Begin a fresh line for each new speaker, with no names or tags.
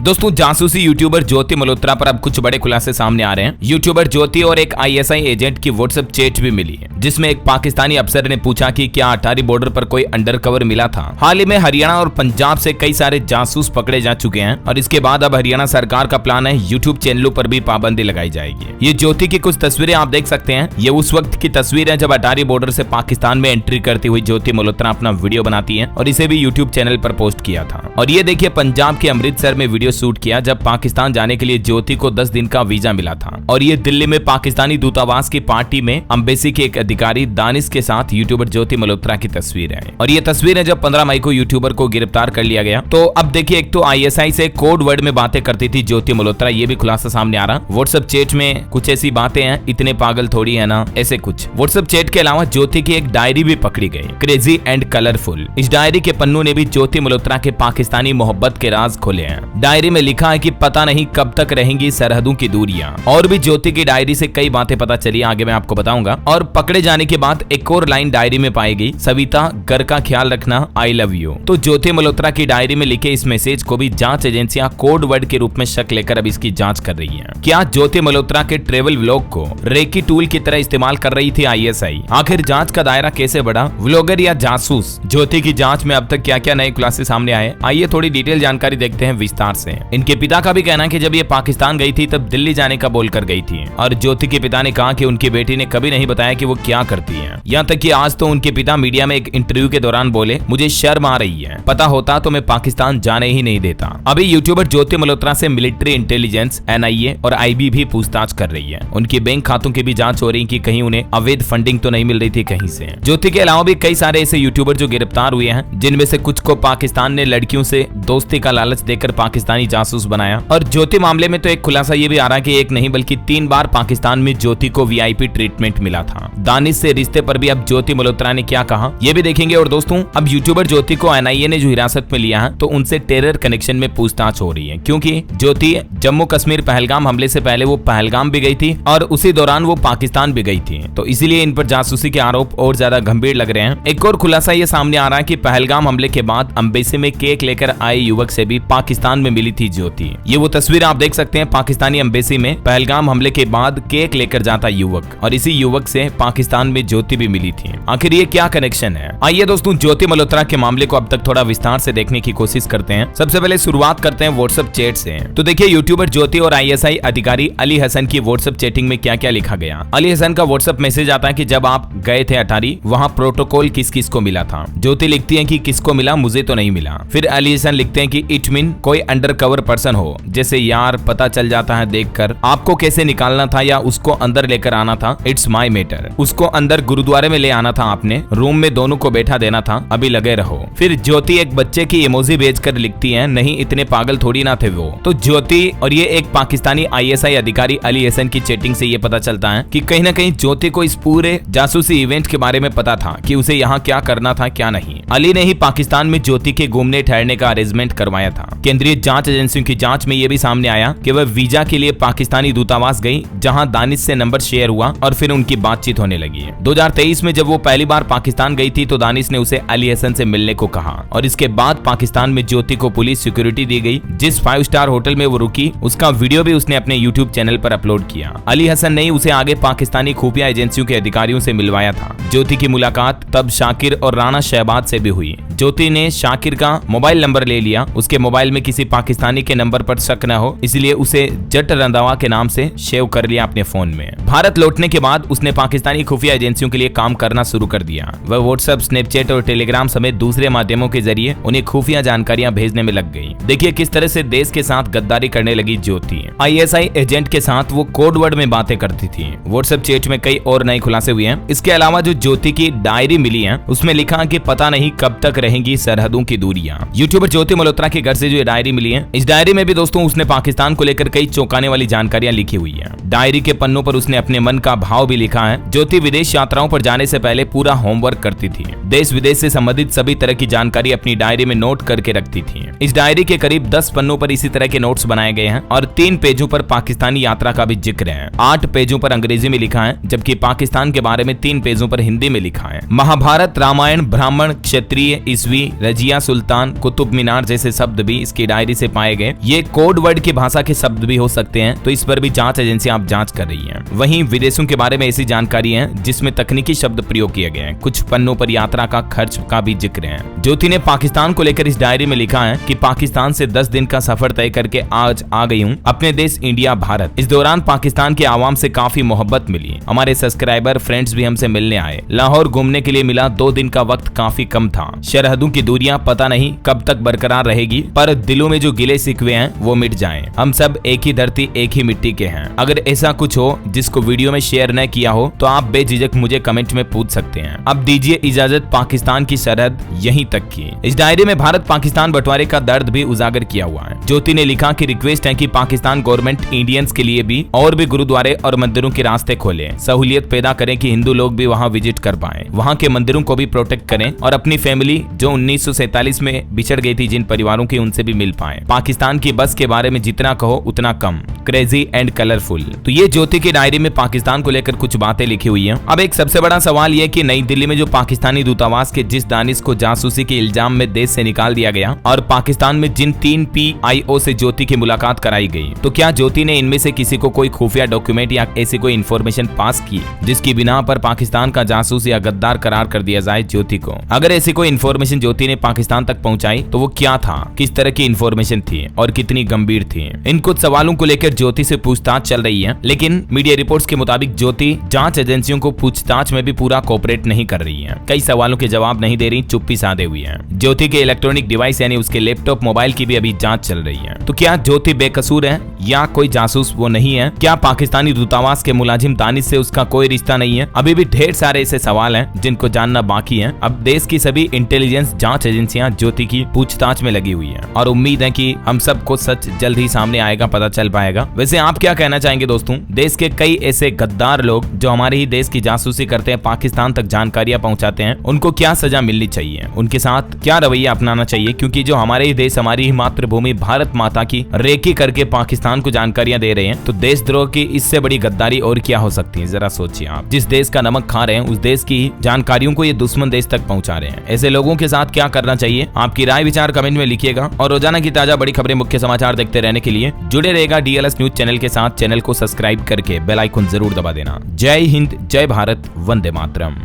दोस्तों जासूसी यूट्यूबर ज्योति मल्होत्रा पर अब कुछ बड़े खुलासे सामने आ रहे हैं। यूट्यूबर ज्योति और एक आईएसआई एजेंट की व्हाट्सएप चैट भी मिली है, जिसमें एक पाकिस्तानी अफसर ने पूछा कि क्या अटारी बॉर्डर पर कोई अंडरकवर मिला था। हाल ही में हरियाणा और पंजाब से कई सारे जासूस पकड़े जा चुके हैं और इसके बाद अब हरियाणा सरकार का प्लान है यूट्यूब चैनलों पर भी पाबंदी लगाई जाएगी। ये ज्योति की कुछ तस्वीरें आप देख सकते हैं। ये उस वक्त की तस्वीर है जब अटारी बॉर्डर से पाकिस्तान में एंट्री करती हुई ज्योति मल्होत्रा अपना वीडियो बनाती है और इसे भी यूट्यूब चैनल पर पोस्ट किया था। और ये देखिए पंजाब के अमृतसर में वीडियो शूट किया जब पाकिस्तान जाने के लिए ज्योति को 10 दिन का वीजा मिला था। और ये दिल्ली में पाकिस्तानी दूतावास की पार्टी में एम्बेसी के एक अधिकारी दानिश के साथ यूट्यूबर ज्योति मल्होत्रा की तस्वीर है। और ये तस्वीर है जब 15 मई को यूट्यूबर को गिरफ्तार कर लिया गया। तो अब देखिए, एक तो आईएसआई से कोड वर्ड में बातें करती थी ज्योति मल्होत्रा, ये भी खुलासा सामने आ रहा। व्हाट्सएप चैट में कुछ ऐसी बातें हैं, इतने पागल थोड़ी है ना, ऐसे कुछ। व्हाट्सएप चैट के अलावा ज्योति की एक डायरी भी पकड़ी गई, क्रेजी एंड कलरफुल। इस डायरी के पन्नों ने भी ज्योति मल्होत्रा के पाकिस्तानी मोहब्बत के राज खोले हैं। डायरी में लिखा है कि पता नहीं कब तक रहेंगी सरहदों की दूरियां। और भी ज्योति की डायरी से कई बातें पता चली, आगे मैं आपको बताऊंगा। और पकड़े जाने के बाद एक और लाइन डायरी में पाई गई, सविता घर का ख्याल रखना, आई लव यू। तो ज्योति मल्होत्रा की डायरी में लिखे इस मैसेज को भी जांच एजेंसियां कोड वर्ड के रूप में शक लेकर अब इसकी जांच कर रही हैं। क्या ज्योति मल्होत्रा के ट्रेवल व्लॉग को रेकी टूल की तरह इस्तेमाल कर रही थी आईएसआई? आखिर जांच का दायरा कैसे बढ़ा? व्लॉगर या जासूस? ज्योति की जांच में अब तक क्या क्या नए खुलासे सामने आए, आइए थोड़ी डिटेल जानकारी देखते हैं विस्तार से। इनके पिता का भी कहना है कि जब ये पाकिस्तान गई थी तब दिल्ली जाने का बोलकर गई थी। और ज्योति के पिता ने कहा कि उनकी बेटी ने कभी नहीं बताया कि वो क्या करती है। यहाँ तक कि आज तो उनके पिता मीडिया में एक इंटरव्यू के दौरान बोले, मुझे शर्म आ रही है, पता होता तो मैं पाकिस्तान जाने ही नहीं देता। अभी यूट्यूबर ज्योति मल्होत्रा से मिलिट्री इंटेलिजेंस, एनआईए और आईबी भी पूछताछ कर रही है। उनकी बैंक खातों की भी जांच हो रही कि कहीं उन्हें अवैध फंडिंग तो नहीं मिल रही थी कहीं से। ज्योति के अलावा भी कई सारे ऐसे यूट्यूबर जो गिरफ्तार हुए हैं, जिनमें से कुछ को पाकिस्तान ने लड़कियों से दोस्ती का लालच देकर पाकिस्तानी जासूस बनाया। और ज्योति मामले में तो एक खुलासा ये भी आ रहा है कि एक नहीं बल्कि 3 बार पाकिस्तान में ज्योति को वीआईपी ट्रीटमेंट मिला था। दानिश से रिश्ते पर भी अब ज्योति मल्होत्रा ने क्या कहा, ये भी देखेंगे। और दोस्तों, अब यूट्यूबर ज्योति को एनआईए ने जो हिरासत में लिया है तो उनसे टेरर कनेक्शन में पूछताछ हो रही है, क्योंकि ज्योति जम्मू कश्मीर पहलगाम हमले से पहले वो पहलगाम भी गई थी और उसी दौरान वो पाकिस्तान भी गई थी। तो इसीलिए इन पर जासूसी के आरोप और ज्यादा गंभीर लग रहे हैं। एक और खुलासा ये सामने आ रहा है कि पहलगाम हमले के बाद एम्बेसी में केक लेकर आए युवक से भी पाकिस्तान में मिली थी ज्योति। ये वो तस्वीर आप देख सकते हैं, पाकिस्तानी एम्बेसी में पहलगाम हमले के बाद केक लेकर जाता युवक, और इसी युवक से पाकिस्तान में ज्योति भी मिली थी। आखिर ये क्या कनेक्शन है? आइए दोस्तों, ज्योति मल्होत्रा के मामले को अब तक थोड़ा विस्तार से देखने की कोशिश करते हैं। सबसे पहले शुरुआत करते हैं व्हाट्सएप चैट से। तो देखिए, यूट्यूबर ज्योति और आईएसआई अधिकारी अली हसन की व्हाट्सएप चैटिंग में क्या क्या लिखा गया। अली हसन का व्हाट्सएप मैसेज आता है कि जब आप गए थे अटारी, वहाँ प्रोटोकॉल किस किस को मिला था। ज्योति लिखती है कि किसको मिला, मुझे तो नहीं मिला। फिर अली हसन लिखते हैं कि इट मीन कोई अंडरकवर पर्सन हो, जैसे यार पता चल जाता है देखकर, आपको कैसे निकालना था या उसको अंदर लेकर आना था, इट्स माई मैटर। उसको अंदर गुरुद्वारे में ले आना था आपने, रूम में दोनों को बैठा देना था, अभी लगे रहो। फिर ज्योति एक बच्चे की इमोजी भेजकर लिखती है, नहीं इतने पागल थोड़ी ना थे वो। तो ज्योति और ये एक पाकिस्तानी आईएसआई अधिकारी अली हसन की चैटिंग से ये पता चलता है कि कहीं ना कहीं ज्योति को इस पूरे जासूसी इवेंट के बारे में पता था कि उसे यहाँ क्या करना था क्या नहीं। अली ने ही पाकिस्तान में ज्योति के घूमने ठहरने का अरेंजमेंट करवाया था। केंद्रीय जांच एजेंसियों की जांच में ये भी सामने आया कि वह वीजा के लिए पाकिस्तानी दूतावास गई, जहां दानिश से नंबर शेयर हुआ और फिर उनकी बातचीत होने लगी। 2023 में जब वो पहली बार पाकिस्तान गई थी तो दानिश ने उसे अली हसन से मिलने को कहा और इसके बाद पाकिस्तान में ज्योति को पुलिस सिक्योरिटी दी गई। जिस 5 स्टार होटल में वो रुकी उसका वीडियो भी उसने अपने यूट्यूब चैनल पर अपलोड किया। अली हसन ने उसे आगे पाकिस्तानी खुफिया एजेंसियों के अधिकारियों से मिलवाया था। ज्योति की मुलाकात तब शाकिर और राणा शहबाज से भी हुई। ज्योति ने शाकिर का मोबाइल नंबर ले लिया, उसके मोबाइल में किसी पाकिस्तानी के नंबर पर शक न हो इसलिए उसे जट रंधावा के नाम से सेव कर लिया अपने फोन में। भारत लौटने के बाद उसने पाकिस्तानी खुफिया एजेंसियों के लिए काम करना शुरू कर दिया। वह व्हाट्सएप, स्नैपचैट और टेलीग्राम समेत दूसरे माध्यमों के जरिए उन्हें खुफिया जानकारियां भेजने में लग गई। देखिए किस तरह से देश के साथ गद्दारी करने लगी ज्योति। आईएसआई एजेंट के साथ वो कोड वर्ड में बातें करती थी। व्हाट्सएप चैट में कई और नए खुलासे हुए हैं। इसके अलावा जो ज्योति की डायरी मिली है उसमें लिखा कि पता नहीं कब तक रहेंगी सरहदों की दूरियां। यूट्यूबर ज्योति मल्होत्रा के घर से जो डायरी मिली है, इस डायरी में भी दोस्तों उसने पाकिस्तान को लेकर कई चौंकाने वाली जानकारियां लिखी हुई है। डायरी के पन्नों पर उसने अपने मन का भाव भी लिखा है। ज्योति विदेश यात्राओं पर जाने से पहले पूरा होमवर्क करती थी। देश विदेश से संबंधित सभी तरह की जानकारी अपनी डायरी में नोट करके रखती थी। इस डायरी के करीब 10 पन्नों पर इसी तरह के नोट्स बनाए गए हैं और 3 पेजों पर पाकिस्तानी यात्रा का भी जिक्र है। 8 पेजों पर अंग्रेजी में लिखा है, जबकि पाकिस्तान के बारे में 3 पेजों पर हिंदी में लिखा है। महाभारत, रामायण, ब्राह्मण, क्षत्रिय, ईस्वी, रजिया सुल्तान, कुतुब मीनार जैसे शब्द भी इसकी डायरी से पाए गए। ये कोड वर्ड की भाषा के शब्द भी हो सकते हैं, तो इस पर भी जांच एजेंसी आप जांच कर रही है। वहीं विदेशों के बारे में ऐसी जानकारी है जिसमें तकनीकी शब्द प्रयोग किए गए हैं। कुछ पन्नों पर यात्रा का खर्च का भी जिक्र है। ज्योति ने पाकिस्तान को लेकर इस डायरी में लिखा है कि पाकिस्तान से 10 दिन का सफर तय करके आज आ गई हूँ अपने देश इंडिया भारत। इस दौरान पाकिस्तान के आवाम से काफी मोहब्बत मिली। हमारे सब्सक्राइबर फ्रेंड्स भी हमसे मिलने आए। लाहौर घूमने के लिए मिला। 2 दिन का वक्त काफी कम था। सरहदों की दूरियां पता नहीं कब तक बरकरार रहेगी, पर दिलों में जो गिले शिकवे हैं वो मिट जाएं। हम सब एक ही धरती एक ही मिट्टी के हैं। अगर ऐसा कुछ हो जिसको वीडियो में शेयर न किया हो तो आप बेझिझक मुझे कमेंट में पूछ सकते हैं। अब दीजिए इजाजत पाकिस्तान की सरहद यहीं तक की। इस डायरी में भारत पाकिस्तान बंटवारे का दर्द भी उजागर किया हुआ है। ज्योति ने लिखा कि रिक्वेस्ट है कि पाकिस्तान गवर्नमेंट इंडियंस के लिए भी और भी गुरुद्वारे और मंदिरों के रास्ते खोले, सहूलियत पैदा करें कि हिंदू लोग भी वहां विजिट कर पाए, वहां के मंदिरों को भी प्रोटेक्ट करें और अपनी फैमिली जो 1947 में बिछड़ गई थी जिन परिवारों की, उनसे भी मिल पाए। पाकिस्तान की बस के बारे में जितना कहो उतना कम, क्रेजी एंड कलरफुल। तो ये ज्योति की डायरी में पाकिस्तान को लेकर कुछ बातें लिखी हुई हैं। अब एक सबसे बड़ा सवाल यह कि नई दिल्ली में जो पाकिस्तानी दूतावास के जिस दानिश को जासूसी के इल्जाम में देश से निकाल दिया गया और पाकिस्तान में जिन 3 PIO से ज्योति की मुलाकात कराई गई, तो क्या ज्योति ने इनमें से किसी को कोई खुफिया डॉक्यूमेंट या ऐसी कोई इन्फॉर्मेशन पास की जिसकी बिना पर पाकिस्तान का जासूस या गद्दार करार कर दिया जाए ज्योति को? अगर ऐसी कोई इन्फॉर्मेशन ज्योति ने पाकिस्तान तक पहुंचाई तो वो क्या था, किस तरह की इन्फॉर्मेशन थी और कितनी गंभीर थी? इन कुछ सवालों को लेकर ज्योति से पूछताछ चल रही है, लेकिन मीडिया रिपोर्ट्स के मुताबिक ज्योति जांच एजेंसियों को पूछताछ में भी पूरा कोऑपरेट नहीं कर रही है। कई सवालों के जवाब नहीं दे रही, चुप्पी साधे हुई है। ज्योति के इलेक्ट्रॉनिक डिवाइस यानी उसके लैपटॉप मोबाइल की भी अभी जांच चल रही है। तो क्या ज्योति बेकसूर है या कोई जासूस वो नहीं है? क्या पाकिस्तानी दूतावास के मुलाजिम दानिश से उसका कोई रिश्ता नहीं है? अभी भी ढेर सारे ऐसे सवाल हैं जिनको जानना बाकी है। अब देश की सभी इंटेलिजेंस जांच एजेंसियां ज्योति की पूछताछ में लगी हुई है और उम्मीद है कि हम सबको सच जल्द ही सामने आएगा, पता चल पाएगा। वैसे आप क्या कहना चाहेंगे दोस्तों? देश के कई ऐसे गद्दार लोग जो हमारे ही देश की जासूसी करते हैं, पाकिस्तान तक जानकारियां पहुंचाते हैं, उनको क्या सजा मिलनी चाहिए? उनके साथ क्या रवैया अपनाना चाहिए? क्योंकि जो हमारे ही देश, हमारी ही मातृभूमि भारत माता की रेकी करके पाकिस्तान को जानकारियां दे रहे हैं, तो देशद्रोह की इससे बड़ी गद्दारी और क्या हो सकती है? जरा सोचिए आप। जिस देश का नमक खा रहे हैं उस देश की जानकारियों को ये दुश्मन देश तक पहुंचा रहे हैं। ऐसे लोगों के साथ क्या करना चाहिए? आपकी राय विचार कमेंट में लिखिएगा और रोजाना की ताजा बड़ी खबरें, मुख्य समाचार देखते रहने के लिए जुड़े रहेगा DLS न्यूज चैनल के साथ। चैनल को सब्सक्राइब करके बेल आइकन जरूर दबा देना। जय हिंद, जय भारत, वंदे मातरम।